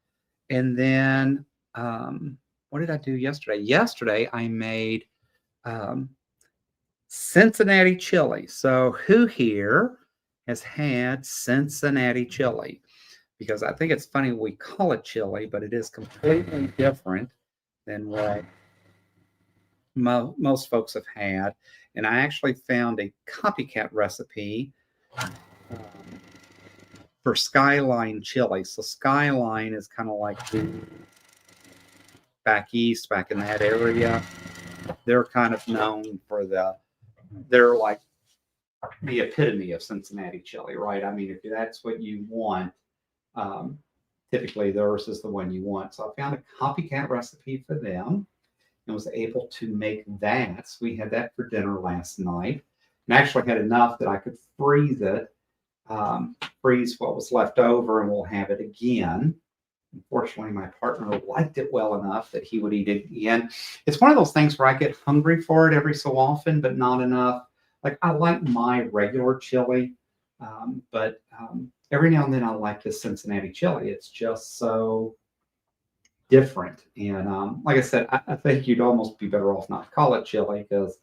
And then what did I do yesterday? Yesterday I made Cincinnati chili. So who here has had Cincinnati chili? Because I think it's funny we call it chili, but it is completely different than what most folks have had. And I actually found a copycat recipe for Skyline chili. So Skyline is kind of like the back east, back in that area. They're kind of known for they're like the epitome of Cincinnati chili, right? I mean, if that's what you want, typically theirs is the one you want. So I found a copycat recipe for them and was able to make that. So we had that for dinner last night, and actually had enough that I could freeze it, freeze what was left over, and we'll have it again. Unfortunately, my partner liked it well enough that he would eat it again. It's one of those things where I get hungry for it every so often, but not enough. Like I like my regular chili, but every now and then I like this Cincinnati chili. It's just so different. And like I said, I think you'd almost be better off not to call it chili because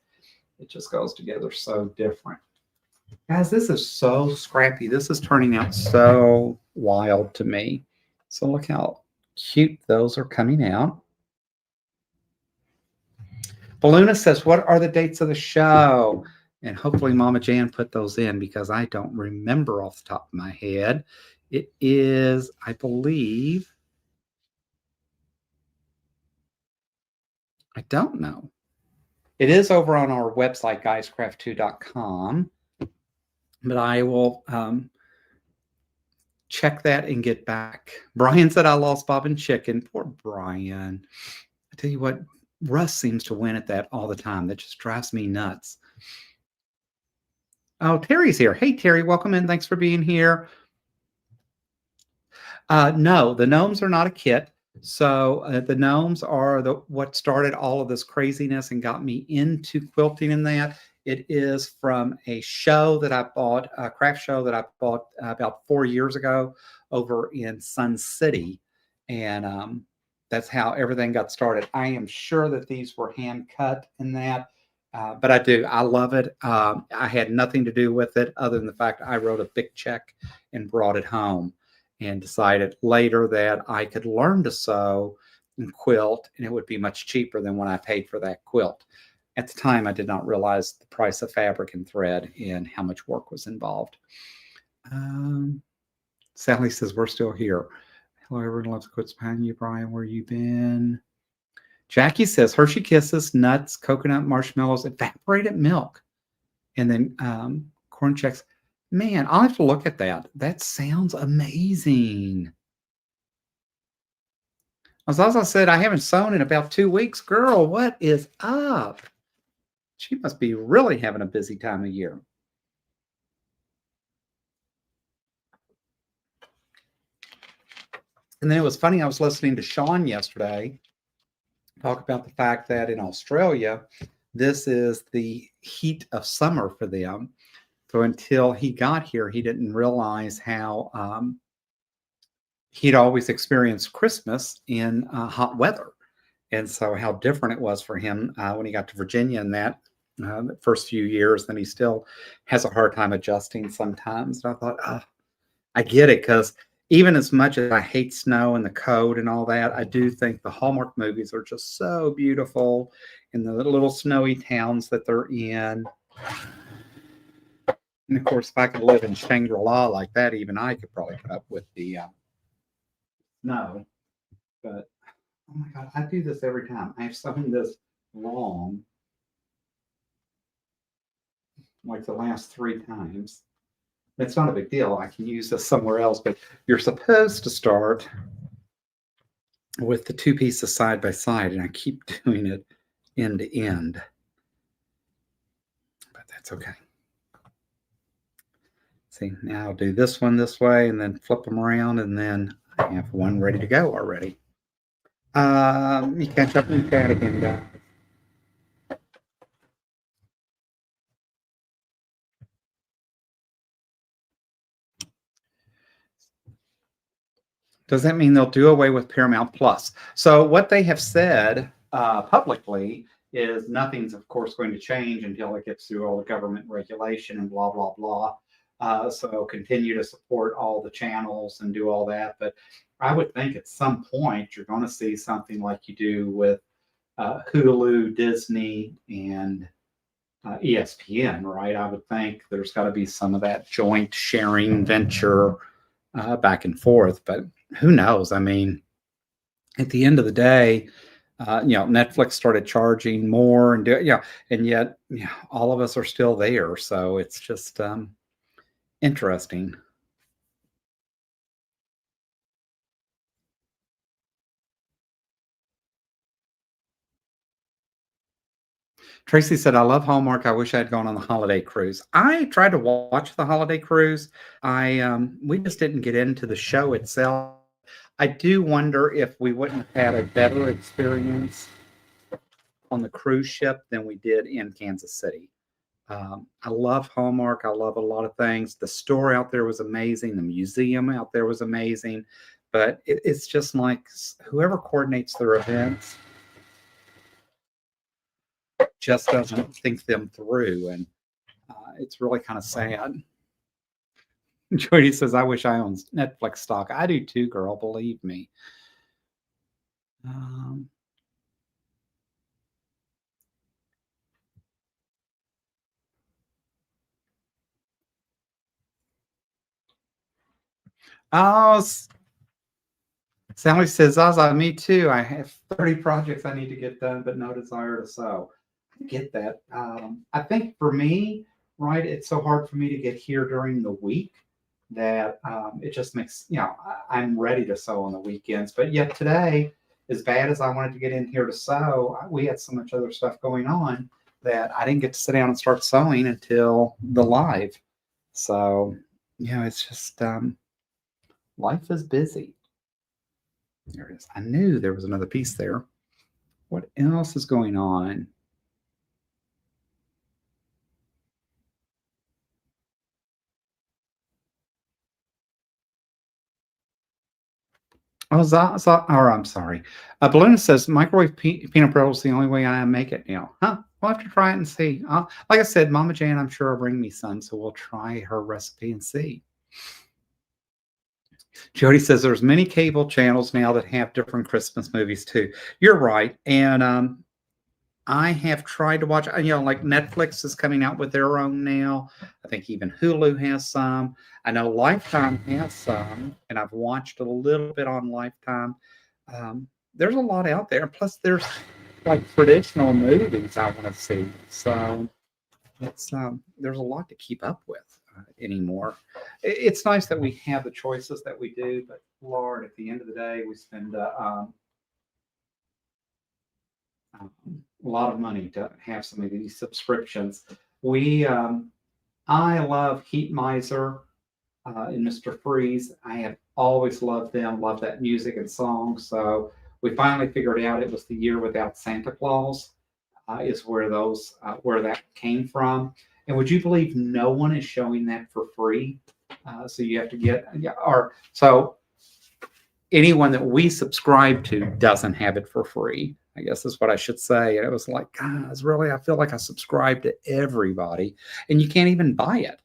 it just goes together so different. Guys, this is so scrappy. This is turning out so wild to me. So look how cute those are coming out. Balluna says, what are the dates of the show? And hopefully Mama Jan put those in because I don't remember off the top of my head. It is, I believe, I don't know. It is over on our website, guyscraft2.com. But I will check that and get back. Brian said I lost Bob and Chicken. Poor Brian. I tell you what, Russ seems to win at that all the time. That just drives me nuts. Oh, Terry's here. Hey, Terry, welcome in. Thanks for being here. No, the gnomes are not a kit. So the gnomes are what started all of this craziness and got me into quilting in that. It is from a show that I bought, a craft show that I bought about 4 years ago over in Sun City. And that's how everything got started. I am sure that these were hand cut in that. But I love it. I had nothing to do with it other than the fact I wrote a big check and brought it home and decided later that I could learn to sew and quilt, and it would be much cheaper than what I paid for that quilt. At the time, I did not realize the price of fabric and thread and how much work was involved. Sally says, we're still here. Hello, everyone loves quotes behind you, Brian. Where you been? Jackie says, Hershey Kisses, nuts, coconut, marshmallows, evaporated milk. And then Corn Checks. Man, I'll have to look at that. That sounds amazing. As I said, I haven't sewn in about 2 weeks. Girl, what is up? She must be really having a busy time of year. And then it was funny, I was listening to Sean yesterday talk about the fact that in Australia, this is the heat of summer for them. So until he got here, he didn't realize how he'd always experienced Christmas in hot weather. And so how different it was for him when he got to Virginia in that the first few years. Then he still has a hard time adjusting sometimes. And I thought, oh, I get it, because even as much as I hate snow and the cold and all that, I do think the Hallmark movies are just so beautiful in the little snowy towns that they're in. And of course, if I could live in Shangri-La like that, even I could probably put up with the snow. But oh my God, I do this every time. I've sewn this wrong like the last 3 times. It's not a big deal. I can use this somewhere else, but you're supposed to start with the 2 pieces side by side, and I keep doing it end to end. But that's okay. See, now I'll do this one this way and then flip them around, and then I have one ready to go already. You catch up in the chat again, guys. Does that mean they'll do away with Paramount Plus? So what they have said publicly is nothing's, of course, going to change until it gets through all the government regulation and blah, blah, blah. So continue to support all the channels and do all that. But I would think at some point you're going to see something like you do with Hulu, Disney, and ESPN, right? I would think there's got to be some of that joint sharing venture back and forth. But who knows? I mean, at the end of the day, Netflix started charging more and and yet all of us are still there. So it's just interesting. Tracy said, I love Hallmark. I wish I had gone on the holiday cruise. I tried to watch the holiday cruise. We just didn't get into the show itself. I do wonder if we wouldn't have had a better experience on the cruise ship than we did in Kansas City. I love Hallmark. I love a lot of things. The store out there was amazing. The museum out there was amazing. But it's just like whoever coordinates their events just doesn't think them through. And it's really kind of sad. Jody says, I wish I owned Netflix stock. I do too, girl. Believe me. Um, oh, Sally says, Zaza, me too. I have 30 projects I need to get done, but no desire to sew. I get that. I think for me, right, it's so hard for me to get here during the week that it just makes, I'm ready to sew on the weekends. But yet today, as bad as I wanted to get in here to sew, we had so much other stuff going on that I didn't get to sit down and start sewing until the live. So, it's just life is busy. There it is. I knew there was another piece there. What else is going on? Oh, or I'm sorry. Balloon says microwave peanut brittle is the only way I make it now. Huh? We'll have to try it and see. Like I said, Mama Jan, I'm sure will bring me some, so we'll try her recipe and see. Jody says there's many cable channels now that have different Christmas movies too. You're right, and I have tried to watch, like Netflix is coming out with their own now. I think even Hulu has some. I know Lifetime has some, and I've watched a little bit on Lifetime. There's a lot out there. Plus, there's like traditional movies I want to see. So it's there's a lot to keep up with anymore. It's nice that we have the choices that we do, but Lord, at the end of the day, we spend a lot of money to have some of these subscriptions. We, I love Heat Miser and Mr. Freeze. I have always loved them, love that music and song. So we finally figured out it was the year without Santa Claus. Is where that came from. And would you believe no one is showing that for free? So you have to get, yeah, or so anyone that we subscribe to doesn't have it for free. I guess is what I should say. And it was like, guys, really, I feel like I subscribe to everybody, and you can't even buy it.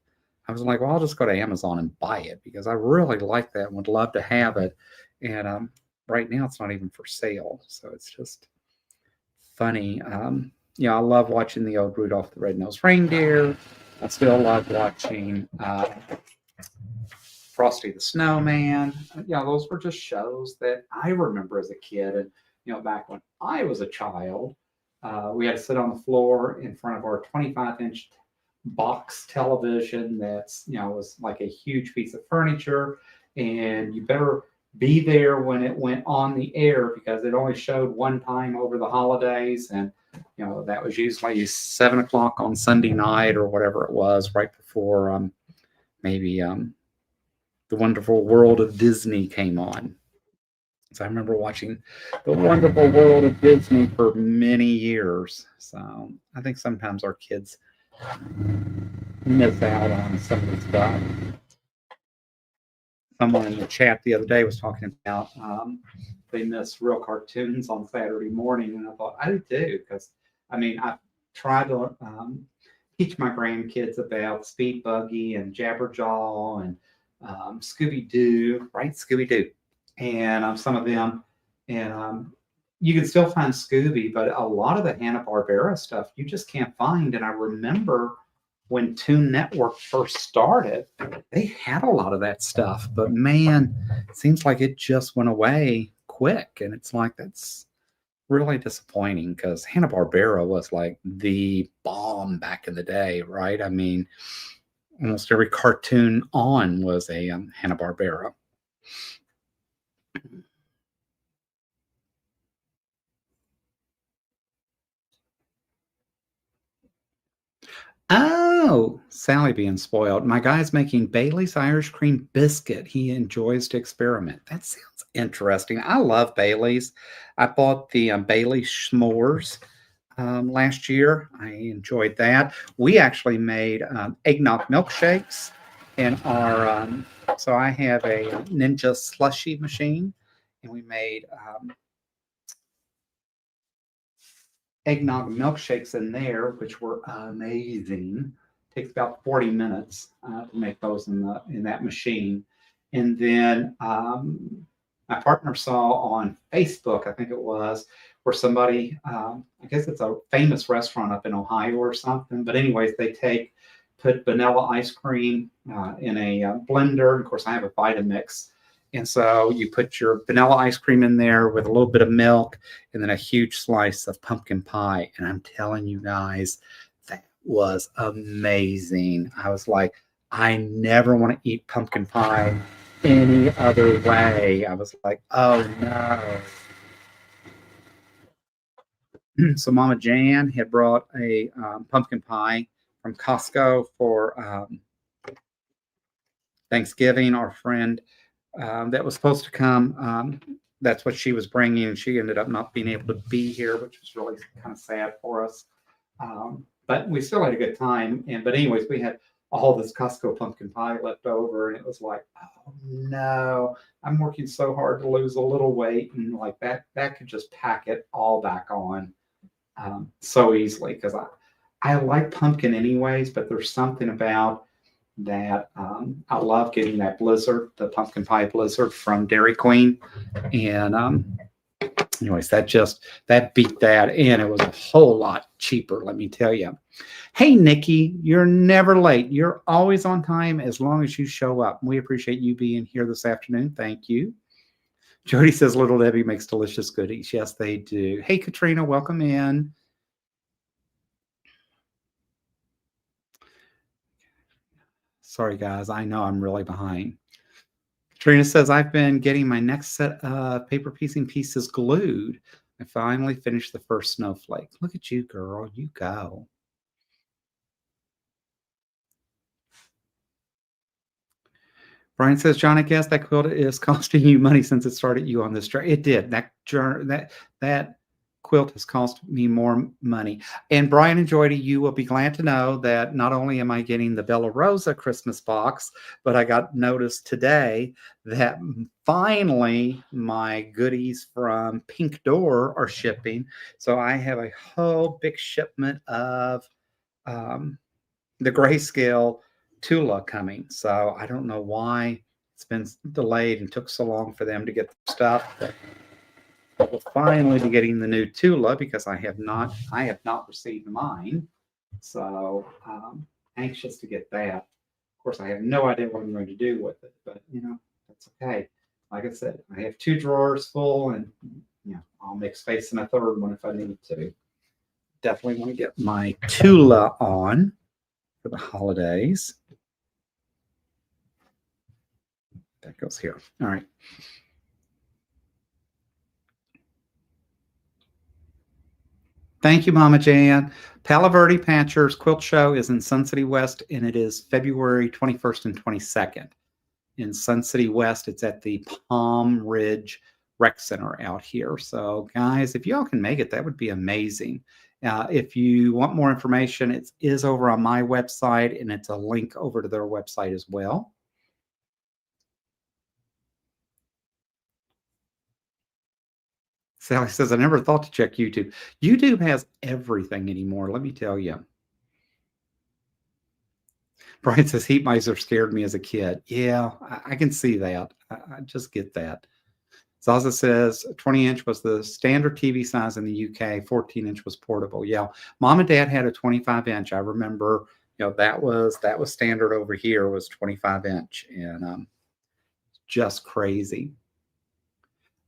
I was like, well, I'll just go to Amazon and buy it because I really like that and would love to have it. And right now, it's not even for sale, so it's just funny. I love watching the old Rudolph the Red-Nosed Reindeer. I still love watching Frosty the Snowman. Those were just shows that I remember as a kid. And, back when I was a child, we had to sit on the floor in front of our 25-inch box television that's, was like a huge piece of furniture. And you better be there when it went on the air because it only showed one time over the holidays. And, that was usually 7 o'clock on Sunday night or whatever it was, right before maybe The Wonderful World of Disney came on. So I remember watching The Wonderful World of Disney for many years. So I think sometimes our kids miss out on some of the stuff. Someone in the chat the other day was talking about they miss real cartoons on Saturday morning, and I thought I do too because I tried to teach my grandkids about Speed Buggy and Jabberjaw and Scooby Doo, right? Scooby Doo, and some of them, and you can still find Scooby, but a lot of the Hanna-Barbera stuff you just can't find. And I remember when Toon Network first started, they had a lot of that stuff, but man, it seems like it just went away quick, and it's like that's really disappointing because Hanna-Barbera was like the bomb back in the day, right? Almost every cartoon on was a Hanna-Barbera. Oh, Sally being spoiled. My guy's making Bailey's Irish cream biscuit. He enjoys to experiment. That sounds interesting. I love Bailey's. I bought the Bailey's s'mores last year. I enjoyed that. We actually made eggnog milkshakes in our. So I have a Ninja slushy machine, and we made eggnog milkshakes in there, which were amazing. Takes about 40 minutes to make those in that machine. And then my partner saw on Facebook, I think it was, where somebody, I guess it's a famous restaurant up in Ohio or something. But anyways, they put vanilla ice cream in a blender. Of course, I have a Vitamix. And so you put your vanilla ice cream in there with a little bit of milk and then a huge slice of pumpkin pie. And I'm telling you guys, that was amazing. I was like, I never want to eat pumpkin pie any other way. I was like, oh no. So Mama Jan had brought a pumpkin pie from Costco for Thanksgiving. Our friend that was supposed to come. That's what she was bringing, and she ended up not being able to be here, which was really kind of sad for us. But we still had a good time. But anyways, we had all this Costco pumpkin pie left over, and it was like, oh no, I'm working so hard to lose a little weight, and like that could just pack it all back on so easily because I like pumpkin anyways, but there's something about that I love getting that blizzard, the pumpkin pie blizzard from Dairy Queen. And anyways, that beat that, and it was a whole lot cheaper, let me tell you. Hey, Nikki, you're never late. You're always on time as long as you show up. We appreciate you being here this afternoon. Thank you. Jody says Little Debbie makes delicious goodies. Yes, they do. Hey, Katrina, welcome in. Sorry, guys. I know I'm really behind. Trina says, I've been getting my next set of paper piecing pieces glued. I finally finished the first snowflake. Look at you, girl. You go. Brian says, John, I guess that quilt is costing you money since it started you on this journey. It did. That quilt has cost me more money. And Brian and Joy, you will be glad to know that not only am I getting the Bella Rosa Christmas box, but I got notice today that finally my goodies from Pink Door are shipping. So I have a whole big shipment of um, the grayscale Tula coming. So I don't know why it's been delayed and took so long for them to get the stuff. But we'll finally be getting the new Tula because I have not received mine. So anxious to get that. Of course, I have no idea what I'm going to do with it, but that's okay. Like I said, I have 2 drawers full, and I'll make space in a third one if I need to. Definitely want to get my Tula on for the holidays. That goes here. All right. Thank you, Mama Jan. Palo Verde Patchers Quilt Show is in Sun City West, and it is February 21st and 22nd. In Sun City West, it's at the Palm Ridge Rec Center out here. So, guys, if y'all can make it, that would be amazing. If you want more information, it is over on my website, and it's a link over to their website as well. Sally says, I never thought to check YouTube. YouTube has everything anymore, let me tell you. Brian says, heat miser scared me as a kid. Yeah, I can see that. I just get that. Zaza says 20-inch was the standard TV size in the UK. 14-inch was portable. Yeah, Mom and Dad had a 25-inch. I remember, that was standard over here, was 25-inch, and just crazy.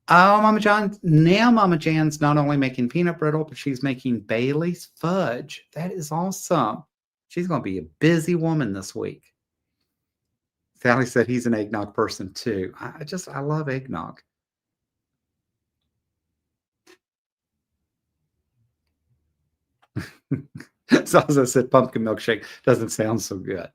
Oh, Mama John, now Mama Jan's not only making peanut brittle, but she's making Bailey's fudge. That is awesome. She's going to be a busy woman this week. Sally said he's an eggnog person too. I love eggnog. Salsa said pumpkin milkshake doesn't sound so good.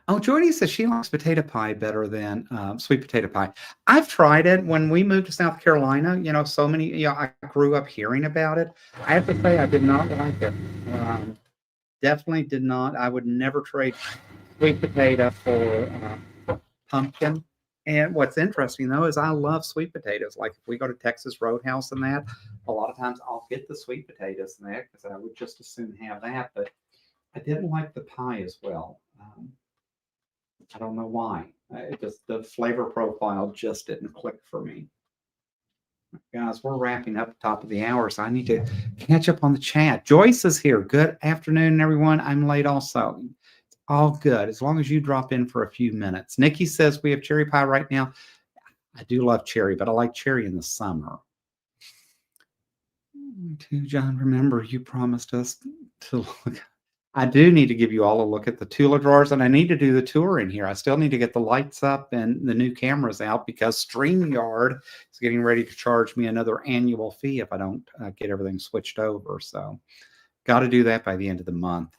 Oh, Jordy says she likes potato pie better than sweet potato pie. I've tried it. When we moved to South Carolina, I grew up hearing about it. I have to say I did not like it. Definitely did not. I would never trade sweet potato for pumpkin. And what's interesting though is I love sweet potatoes. Like if we go to Texas Roadhouse and that, a lot of times I'll get the sweet potatoes and that because I would just as soon have that. But I didn't like the pie as well. I don't know why. It just the flavor profile just didn't click for me. Guys, we're wrapping up the top of the hour, so I need to catch up on the chat. Joyce is here. Good afternoon, everyone. I'm late also. All good, as long as you drop in for a few minutes. Nikki says we have cherry pie right now. I do love cherry, but I like cherry in the summer. Too, John, remember you promised us to look. I do need to give you all a look at the Tula drawers, and I need to do the tour in here. I still need to get the lights up and the new cameras out because StreamYard is getting ready to charge me another annual fee if I don't get everything switched over. So got to do that by the end of the month.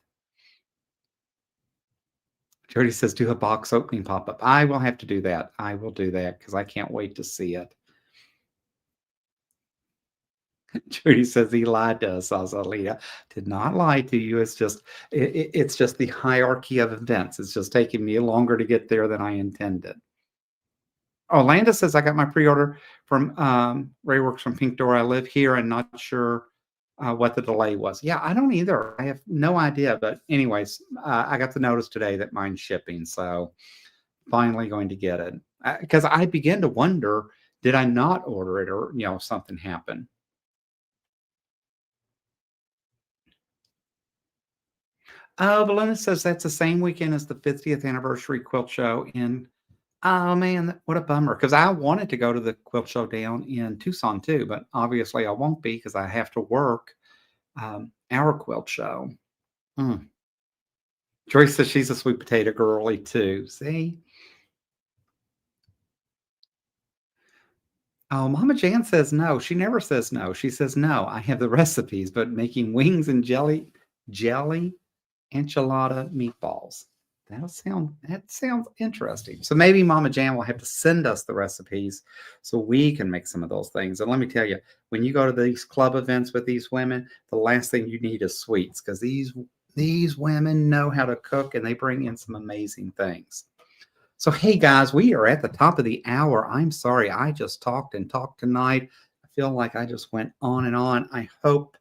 Jody says, do a box opening pop-up. I will have to do that. I will do that because I can't wait to see it. Judy says he lied to us, Azalea. Did not lie to you. It's just the hierarchy of events. It's just taking me longer to get there than I intended. Oh, Landa says I got my pre-order from Ray Works from Pink Door. I live here and not sure what the delay was. Yeah, I don't either. I have no idea. But anyways, I got the notice today that mine's shipping. So finally going to get it. Because I began to wonder, did I not order it or, something happened? Oh, Balloon says that's the same weekend as the 50th anniversary quilt show in. Oh man, what a bummer! Because I wanted to go to the quilt show down in Tucson too, but obviously I won't be because I have to work our quilt show. Mm. Joyce says she's a sweet potato girly too. See, Oh, Mama Jan says no. She never says no. She says no. I have the recipes, but making wings and jelly enchilada meatballs. That sounds interesting. So maybe Mama Jan will have to send us the recipes so we can make some of those things. And let me tell you, when you go to these club events with these women, the last thing you need is sweets because these women know how to cook and they bring in some amazing things. So, hey guys, we are at the top of the hour. I'm sorry, I just talked and talked tonight. I feel like I just went on and on. I hope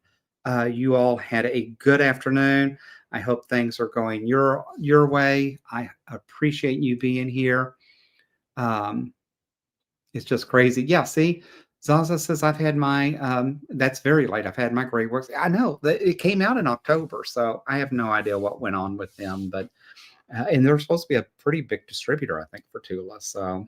you all had a good afternoon. I hope things are going your way. I appreciate you being here. Um, it's just crazy. Yeah, see, Zaza says I've had my. That's very late. I've had my gray works. I know that it came out in October, so I have no idea what went on with them, but and they're supposed to be a pretty big distributor, I think, for Tula. So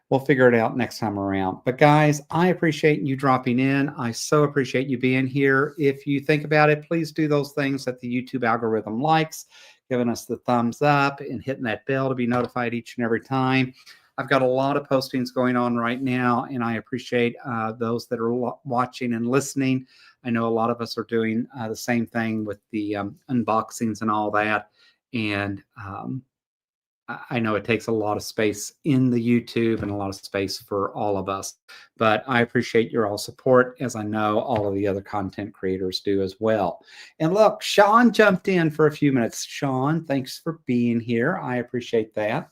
we'll figure it out next time around. But guys, I appreciate you dropping in. I so appreciate you being here. If you think about it, please do those things that the YouTube algorithm likes, giving us the thumbs up and hitting that bell to be notified each and every time. I've got a lot of postings going on right now, and I appreciate those that are watching and listening. I know a lot of us are doing the same thing with the unboxings and all that. And I know it takes a lot of space in the YouTube and a lot of space for all of us, but I appreciate your all support, as I know all of the other content creators do as well. And look, Sean jumped in for a few minutes. Sean, thanks for being here. I appreciate that.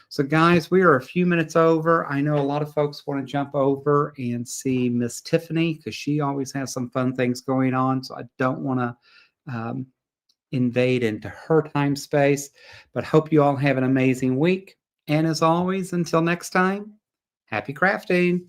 So, guys, we are a few minutes over. I know a lot of folks want to jump over and see Miss Tiffany because she always has some fun things going on. So, I don't want to invade into her time space. But hope you all have an amazing week. And as always, until next time, happy crafting.